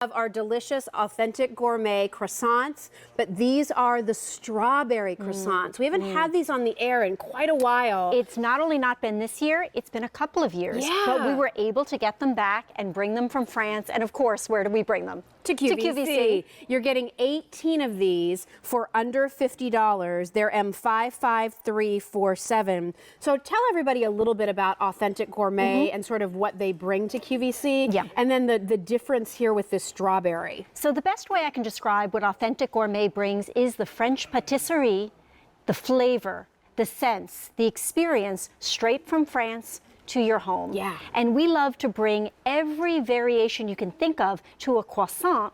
Of our delicious, authentic gourmet croissants, but these are the strawberry croissants. We haven't had these on the air in quite a while. It's not only not been this year, it's been a couple of years. Yeah. But we were able to get them back and bring them from France. And of course, where do we bring them? To QVC. You're getting 18 of these for under $50. They're M55347. So tell everybody a little bit about Authentic Gourmet and sort of what they bring to QVC. Yeah. And then the difference here with this strawberry. So the best way I can describe what Authentic Gourmet brings is the French patisserie, the flavor, the sense, the experience straight from France to your home. Yeah. And we love to bring every variation you can think of to a croissant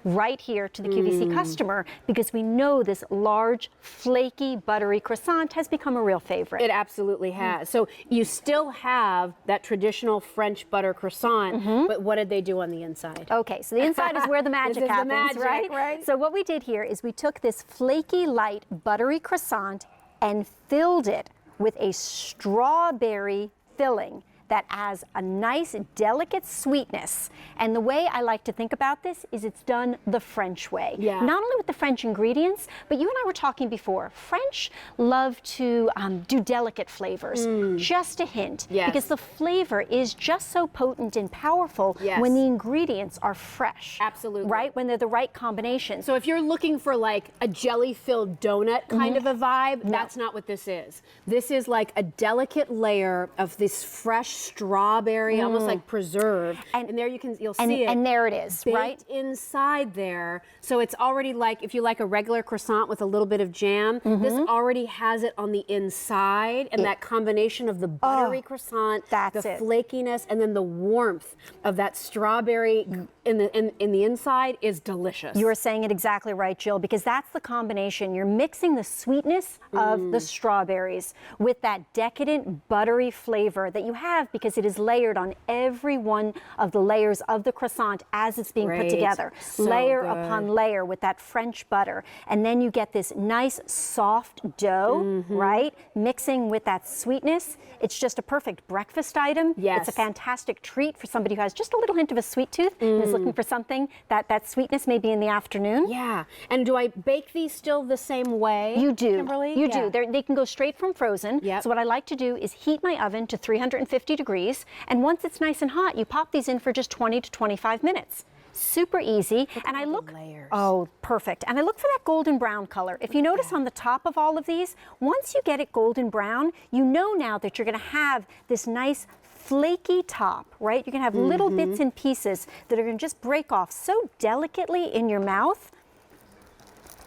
right here to the QVC customer, because we know this large, flaky, buttery croissant has become a real favorite. It absolutely has. So you still have that traditional French butter croissant, but what did they do on the inside? Okay, so the inside is where the magic This is happens, the magic, right? So what we did here is we took this flaky, light, buttery croissant and filled it with a strawberry filling that has a nice, delicate sweetness. And the way I like to think about this is it's done the French way. Yeah. Not only with the French ingredients, but you and I were talking before, French love to do delicate flavors, just a hint. Yes. Because the flavor is just so potent and powerful when the ingredients are fresh. Absolutely. Right? When they're the right combination. So if you're looking for like a jelly-filled donut kind of a vibe, that's not what this is. This is like a delicate layer of this fresh strawberry, almost like preserved. And there you'll see it. And there it is, baked right? inside there. So it's already like, if you like a regular croissant with a little bit of jam, this already has it on the inside. And that combination of the buttery croissant, the flakiness, and then the warmth of that strawberry in the inside is delicious. You are saying it exactly right, Jill, because that's the combination. You're mixing the sweetness of the strawberries with that decadent, buttery flavor that you have because it is layered on every one of the layers of the croissant as it's being put together. So layer good. upon layer with that French butter. And then you get this nice, soft dough, right? Mixing with that sweetness. It's just a perfect breakfast item. Yes. It's a fantastic treat for somebody who has just a little hint of a sweet tooth and is looking for something that sweetness maybe in the afternoon. Yeah. And do I bake these still the same way? You do. Kimberly? You do. They can go straight from frozen. Yep. So what I like to do is heat my oven to 350 degrees. And once it's nice and hot, you pop these in for just 20 to 25 minutes. Super easy. And I look, oh, perfect. And I look for that golden brown color. If you notice on the top of all of these, once you get it golden brown, you know now that you're going to have this nice flaky top, right? You can have little bits and pieces that are going to just break off so delicately in your mouth.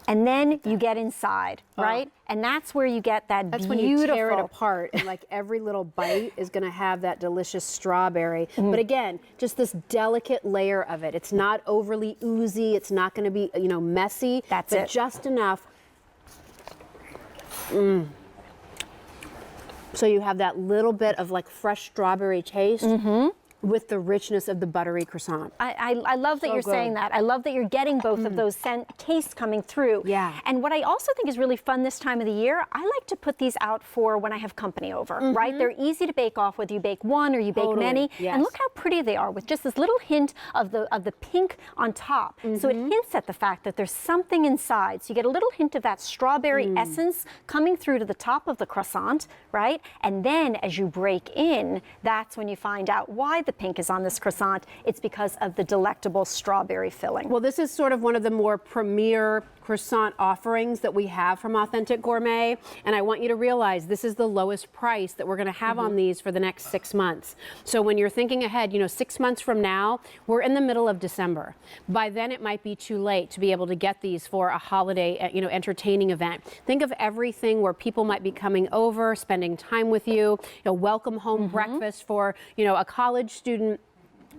And then you get inside, right? And that's where you get that That's beautiful... when you tear it apart, and like every little bite is going to have that delicious strawberry. But again, just this delicate layer of it. It's not overly oozy. It's not going to be, messy. That's but it. Just enough. So you have that little bit of like fresh strawberry taste. With the richness of the buttery croissant. I love that you're saying that. I love that you're getting both of those tastes coming through. Yeah. And what I also think is really fun this time of the year, I like to put these out for when I have company over, right? They're easy to bake off, whether you bake one or you bake many. Yes. And look how pretty they are with just this little hint of the pink on top. So it hints at the fact that there's something inside. So you get a little hint of that strawberry essence coming through to the top of the croissant, right? And then as you break in, that's when you find out why the pink is on this croissant. It's because of the delectable strawberry filling. Well, this is sort of one of the more premier croissant offerings that we have from Authentic Gourmet, and I want you to realize this is the lowest price that we're going to have on these for the next 6 months. So when you're thinking ahead, 6 months from now, we're in the middle of December. By then it might be too late to be able to get these for a holiday, entertaining event. Think of everything where people might be coming over, spending time with you, welcome home breakfast for, a college student,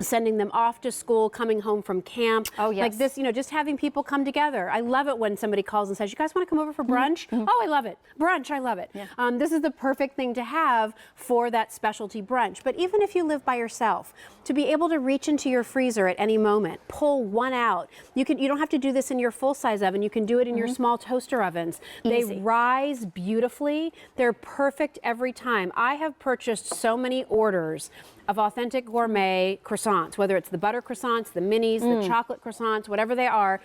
sending them off to school, coming home from camp. Oh, yes. Like this, just having people come together. I love it when somebody calls and says, you guys want to come over for brunch? Oh, I love it. Brunch, I love it. Yeah. This is the perfect thing to have for that specialty brunch. But even if you live by yourself, to be able to reach into your freezer at any moment, pull one out. You don't have to do this in your full-size oven. You can do it in your small toaster ovens. Easy. They rise beautifully. They're perfect every time. I have purchased so many orders of Authentic Gourmet croissants, whether it's the butter croissants, the minis, the chocolate croissants, whatever they are.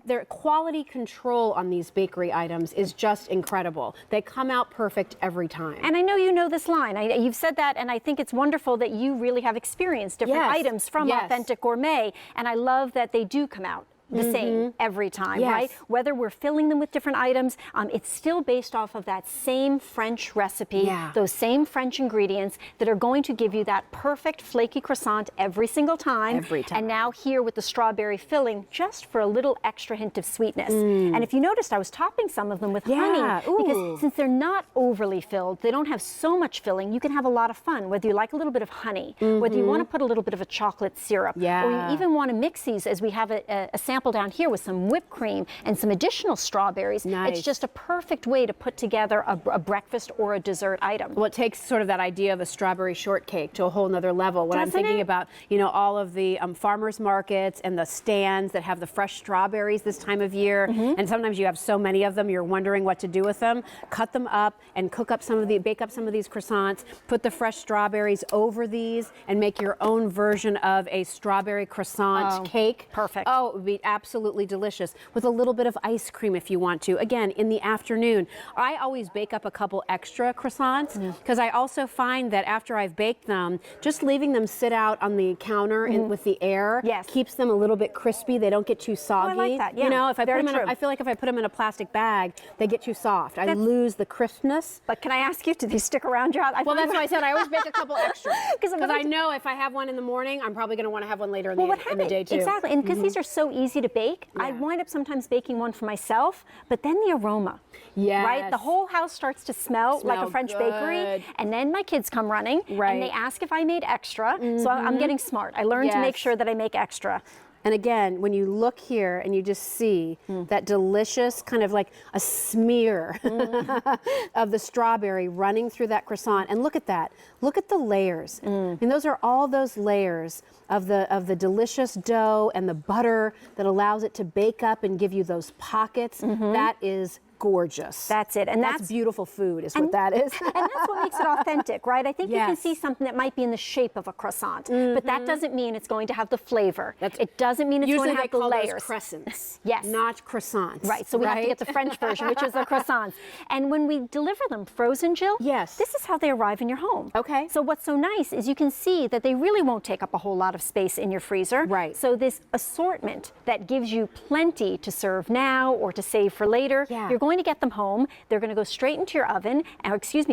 Their quality control on these bakery items is just incredible. They come out perfect every time. And I know you know this line. You've said that, and I think it's wonderful that you really have experienced different items from Authentic Gourmet. And I love that they do come out the same every time, right? Whether we're filling them with different items, it's still based off of that same French recipe, those same French ingredients that are going to give you that perfect flaky croissant every single time. Every time. And now here with the strawberry filling, just for a little extra hint of sweetness. And if you noticed, I was topping some of them with honey, because since they're not overly filled, they don't have so much filling, you can have a lot of fun, whether you like a little bit of honey, whether you want to put a little bit of a chocolate syrup, or you even want to mix these, as we have a sample down here with some whipped cream and some additional strawberries. It's just a perfect way to put together a breakfast or a dessert item. Well, it takes sort of that idea of a strawberry shortcake to a whole nother level. When I'm thinking about, you know, all of the farmers markets and the stands that have the fresh strawberries this time of year, and sometimes you have so many of them, you're wondering what to do with them. Cut them up and bake up some of these croissants, put the fresh strawberries over these, and make your own version of a strawberry croissant cake. Perfect. Oh, it would be absolutely delicious with a little bit of ice cream if you want to. Again, in the afternoon. I always bake up a couple extra croissants because I also find that after I've baked them, just leaving them sit out on the counter with the air keeps them a little bit crispy. They don't get too soggy. I like that. You know, if I put them in I feel like if I put them in a plastic bag, they get too soft. I lose the crispness. But can I ask you, do they stick around your house? Well, that's why I said I always bake a couple extra. Because I know if I have one in the morning, I'm probably going to want to have one later in the day too. Exactly, and because these are so easy to bake, I wind up sometimes baking one for myself, but then the aroma, right? The whole house starts to smell like a French bakery, and then my kids come running, and they ask if I made extra, so I'm getting smart. I learned to make sure that I make extra. And again, when you look here and you just see that delicious kind of like a smear of the strawberry running through that croissant, and look at that. Look at the layers. I mean, those are all those layers of the delicious dough and the butter that allows it to bake up and give you those pockets. That is gorgeous. That's it. And that's beautiful food is what that is. And that's what makes it authentic, right? I think you can see something that might be in the shape of a croissant, but that doesn't mean it's going to have the flavor. It doesn't mean it's going to have the layers. Usually they call those crescents. Yes. Not croissants. Right. So we have to get the French version, which is the croissants. And when we deliver them frozen, Jill, this is how they arrive in your home. Okay. So what's so nice is you can see that they really won't take up a whole lot of space in your freezer. Right. So this assortment that gives you plenty to serve now or to save for later, you're going to get them home. They're going to go straight into your oven,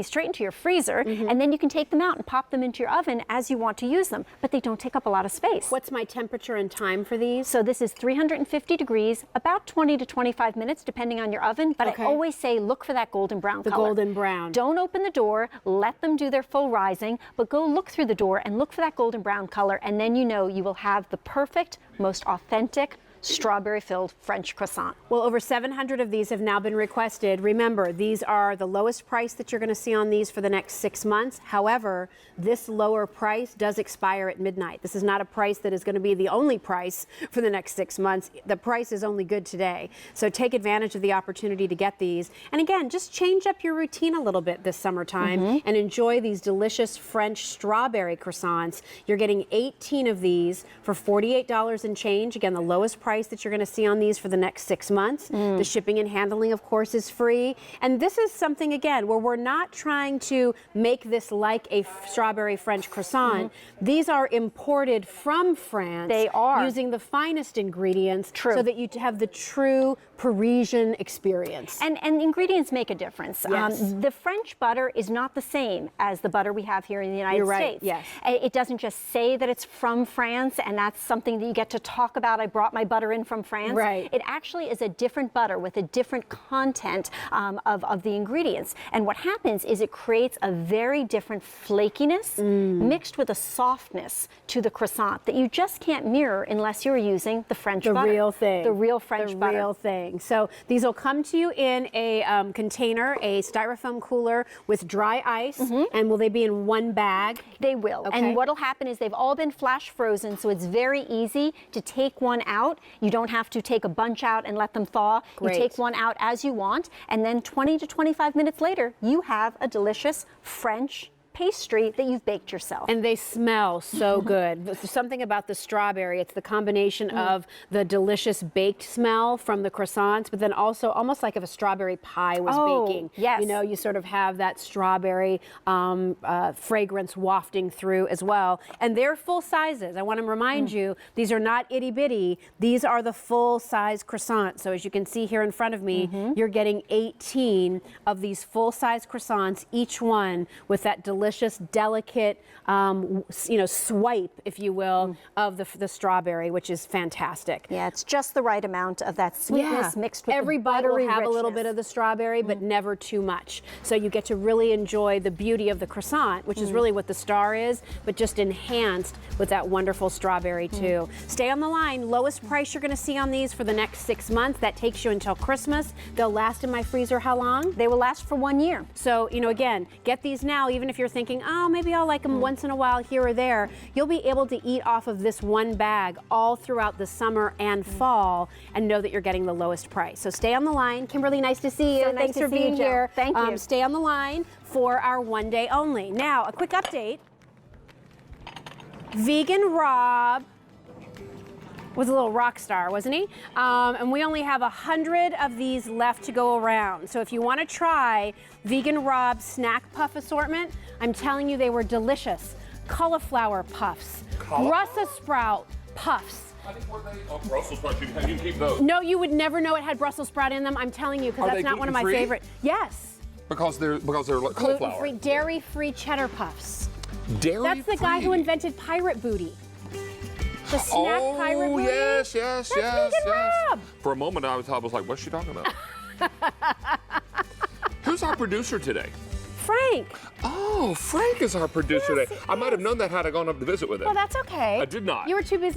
straight into your freezer, and then you can take them out and pop them into your oven as you want to use them, but they don't take up a lot of space. What's my temperature and time for these? So this is 350 degrees, about 20 to 25 minutes, depending on your oven, but I always say look for that golden brown color. The golden brown. Don't open the door, let them do their full rising, but go look through the door and look for that golden brown color, and then you know you will have the perfect, most authentic, strawberry-filled French croissant. Well, over 700 of these have now been requested. Remember, these are the lowest price that you're going to see on these for the next 6 months. However, this lower price does expire at midnight. This is not a price that is going to be the only price for the next 6 months. The price is only good today. So take advantage of the opportunity to get these. And again, just change up your routine a little bit this summertime and enjoy these delicious French strawberry croissants. You're getting 18 of these for $48 and change. Again, the lowest price that you're going to see on these for the next 6 months. The shipping and handling, of course, is free. And this is something, again, where we're not trying to make this like a strawberry French croissant. These are imported from France. They are. Using the finest ingredients so that you have the true Parisian experience. And ingredients make a difference. The French butter is not the same as the butter we have here in the United States. Yes. It doesn't just say that it's from France, and that's something that you get to talk about. I brought my butter in from France. It actually is a different butter with a different content of the ingredients. And what happens is it creates a very different flakiness mixed with a softness to the croissant that you just can't mirror unless you're using the French butter. The real thing. The real French butter. The real thing. So these will come to you in a container, a styrofoam cooler with dry ice. And will they be in one bag? They will. Okay. And what'll happen is they've all been flash frozen, so it's very easy to take one out. You don't have to take a bunch out and let them thaw. Great. You take one out as you want, and then 20 to 25 minutes later, you have a delicious French pastry that you've baked yourself. And they smell so good. There's something about the strawberry. It's the combination of the delicious baked smell from the croissants, but then also almost like if a strawberry pie was baking. Yes. You know, you sort of have that strawberry fragrance wafting through as well. And they're full sizes. I want to remind you, these are not itty bitty. These are the full size croissants. So as you can see here in front of me, you're getting 18 of these full size croissants, each one with that delicious, delicate, swipe, if you will, of the strawberry, which is fantastic. Yeah, it's just the right amount of that sweetness mixed with every the bite buttery will have richness. a little bit of the strawberry, but never too much. So you get to really enjoy the beauty of the croissant, which is really what the star is, but just enhanced with that wonderful strawberry too. Stay on the line. Lowest price you're going to see on these for the next 6 months. That takes you until Christmas. They'll last in my freezer how long? They will last for 1 year. So, again, get these now, even if you're thinking, oh, maybe I'll like them once in a while here or there. You'll be able to eat off of this one bag all throughout the summer and fall and know that you're getting the lowest price. So stay on the line. Kimberly, nice to see you. So nice Thanks to for see being you, Jill. here. Thank you. Stay on the line for our 1 day only. Now, a quick update. Vegan Rob was a little rock star, wasn't he? And we only have 100 of these left to go around. So if you want to try Vegan Rob's snack puff assortment, I'm telling you they were delicious. Cauliflower puffs, Brussels sprout puffs. I think were they? Oh, Brussels sprouts. You can keep those. No, you would never know it had Brussels sprout in them. I'm telling you, because Are that's they not one of my gluten-free? favorite. Yes. Because they're like cauliflower. Gluten-free, dairy-free cheddar puffs. Dairy That's the guy who invented Pirate Booty. The snack Pirate Booty. Yes. That's Vegan Rob. For a moment, I was like, what's she talking about? Who's our producer today? Frank. Oh, Frank is our producer today. I might have known that had I gone up to visit with him. Well, that's okay. I did not. You were too busy.